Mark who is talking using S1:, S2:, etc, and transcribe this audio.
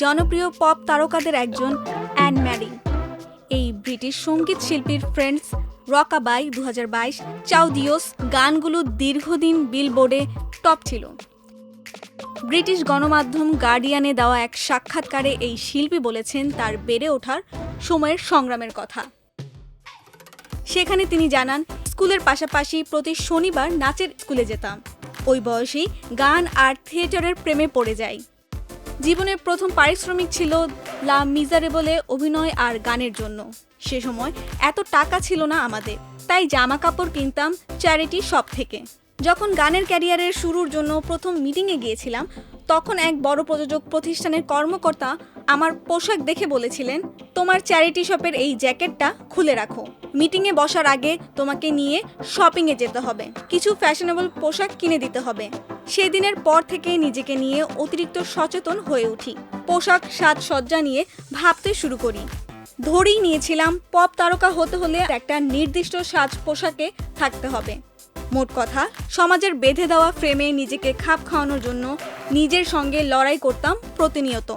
S1: জনপ্রিয় পপ তারকাদের একজন অ্যান ম্যারি। এই ব্রিটিশ সঙ্গীত শিল্পীর ফ্রেন্ডস, রকাবাই 2022, চাও দিওস গানগুলো দীর্ঘদিন বিলবোর্ডে টপ ছিল। ব্রিটিশ গণমাধ্যম গার্ডিয়ানে দেওয়া এক সাক্ষাৎকারে এই শিল্পী বলেছেন তার বেড়ে ওঠার সময়ের সংগ্রামের কথা। সেখানে তিনি জানান, স্কুলের পাশাপাশি প্রতি শনিবার নাচের স্কুলে যেতাম। ওই বয়সেই গান আর থিয়েটারের প্রেমে পড়ে যাই। জীবনের প্রথম পারিশ্রমিক ছিল লা মিজারেবলে অভিনয় আর গানের জন্য। সে সময় এত টাকা ছিল না আমাদের, তাই জামা কাপড় কিনতাম চ্যারিটি শপ থেকে। যখন গানের ক্যারিয়ারের শুরুর জন্য প্রথম মিটিংয়ে গিয়েছিলাম, তখন এক বড় প্রযোজক প্রতিষ্ঠানের কর্মকর্তা আমার পোশাক দেখে বলেছিলেন, তোমার চ্যারিটি শপের এই জ্যাকেটটা খুলে রাখো, মিটিংয়ে বসার আগে তোমাকে নিয়ে শপিংয়ে যেতে হবে, কিছু ফ্যাশনেবল পোশাক কিনে দিতে হবে। সেই দিনের পর থেকে নিজেকে নিয়ে অতিরিক্ত সচেতন হয়ে উঠি। পোশাক সাজসজ্জা নিয়ে ভাবতে শুরু করি। ধরেই নিয়েছিলাম পপ তারকা হতে হলে একটা নির্দিষ্ট সাজ পোশাকে থাকতে হবে। মোট কথা, সমাজের বেঁধে দেওয়া ফ্রেমে নিজেকে খাপ খাওয়ানোর জন্য নিজের সঙ্গে লড়াই করতাম প্রতিনিয়ত।